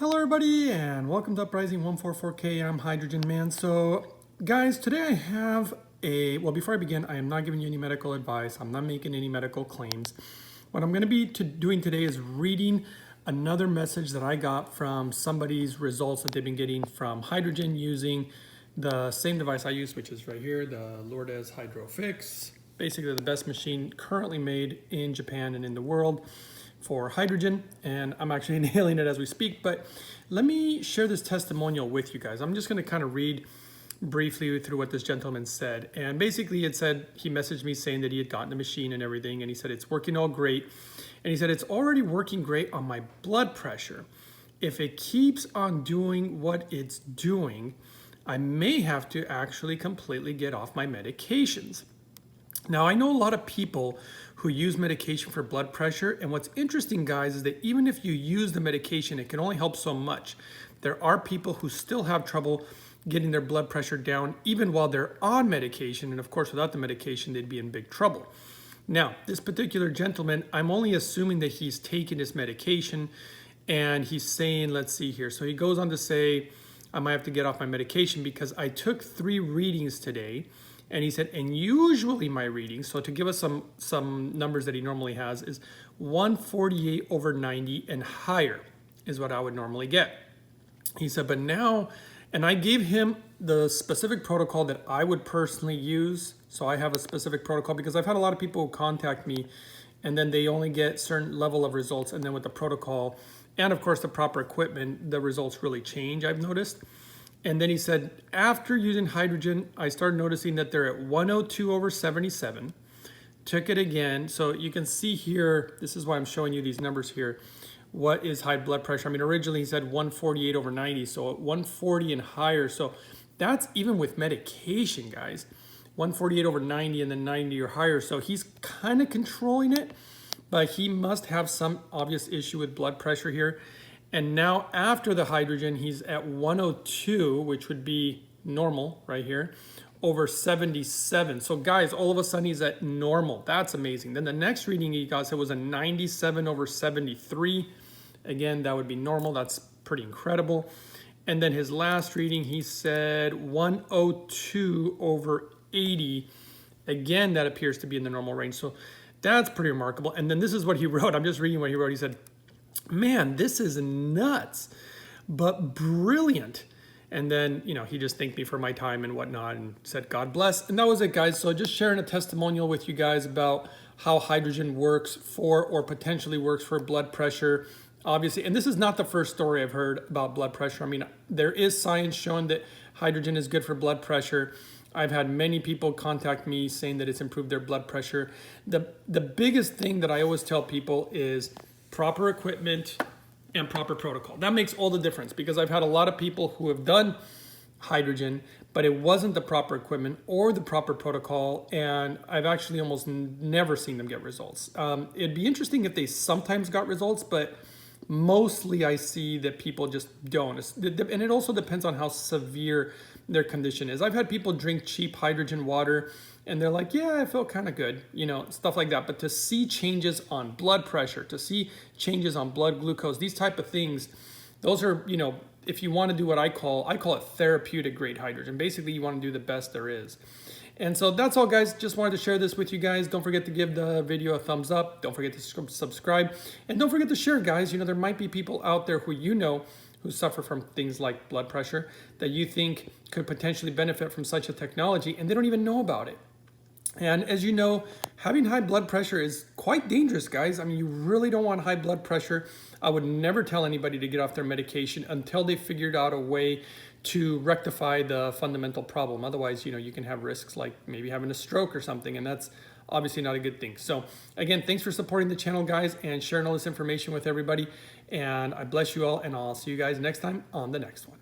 Hello everybody and welcome to Uprising 144K. I'm Hydrogen Man. So guys, today I have well, before I begin, I am not giving you any medical advice. I'm not making any medical claims. What I'm going to be doing today is reading another message that I got from somebody's results that they've been getting from Hydrogen using the same device I use, which is right here, the Lourdes Hydrofix. Basically the best machine currently made in Japan and in the world for Hydrogen, and I'm actually inhaling it as we speak. But let me share this testimonial with you guys. I'm just going to kind of read briefly through what this gentleman said. And basically it said, he messaged me saying that he had gotten the machine and everything, and he said it's working all great, and he said it's already working great on my blood pressure. If it keeps on doing what it's doing, I may have to actually completely get off my medications. Now, I know a lot of people who use medication for blood pressure, and what's interesting, guys, is that even if you use the medication, it can only help so much. There are people who still have trouble getting their blood pressure down even while they're on medication, and of course, without the medication, they'd be in big trouble. Now, this particular gentleman, I'm only assuming that he's taking his medication, and he's saying, let's see here. So he goes on to say, I might have to get off my medication because I took 3 readings today. And he said, and usually my reading, so to give us some numbers that he normally has, is 148/90 and higher is what I would normally get. He said, but now, and I gave him the specific protocol that I would personally use. So I have a specific protocol because I've had a lot of people who contact me and then they only get certain level of results. And then with the protocol and of course the proper equipment, the results really change, I've noticed. And then he said, after using Hydrogen, I started noticing that they're at 102/77. Took it again. So you can see here, this is why I'm showing you these numbers here. What is high blood pressure? I mean, originally he said 148/90, so at 140 and higher. So that's even with medication, guys. 148/90 and then 90 or higher. So he's kind of controlling it, but he must have some obvious issue with blood pressure here. And now after the Hydrogen, he's at 102, which would be normal right here, over 77. So guys, all of a sudden he's at normal. That's amazing. Then the next reading he got said was a 97/73. Again, that would be normal. That's pretty incredible. And then his last reading, he said 102/80. Again, that appears to be in the normal range. So that's pretty remarkable. And then this is what he wrote. I'm just reading what he wrote. He said, man, this is nuts, but brilliant. And then, you know, he just thanked me for my time and whatnot and said, God bless. And that was it, guys. So just sharing a testimonial with you guys about how Hydrogen works for, or potentially works for, blood pressure. Obviously, and this is not the first story I've heard about blood pressure. I mean, there is science showing that Hydrogen is good for blood pressure. I've had many people contact me saying that it's improved their blood pressure. The biggest thing that I always tell people is proper equipment and proper protocol. That makes all the difference, because I've had a lot of people who have done Hydrogen, but it wasn't the proper equipment or the proper protocol, and I've actually almost never seen them get results. It'd be interesting if they sometimes got results, but mostly I see that people just don't. And it also depends on how severe their condition is. I've had people drink cheap Hydrogen water and they're like, yeah, I felt kind of good, you know, stuff like that. But to see changes on blood pressure, to see changes on blood glucose, these type of things, those are, you know, if you want to do what I call it therapeutic grade Hydrogen. Basically, you want to do the best there is. And so that's all, guys. Just wanted to share this with you guys. Don't forget to give the video a thumbs up. Don't forget to subscribe. And don't forget to share, guys. You know, there might be people out there who you know who suffer from things like blood pressure that you think could potentially benefit from such a technology, and they don't even know about it. And as you know, having high blood pressure is quite dangerous, guys. I mean, you really don't want high blood pressure. I would never tell anybody to get off their medication until they figured out a way to rectify the fundamental problem. Otherwise, you know, you can have risks like maybe having a stroke or something, and that's obviously not a good thing. So again, thanks for supporting the channel, guys, and sharing all this information with everybody. And I bless you all, and I'll see you guys next time on the next one.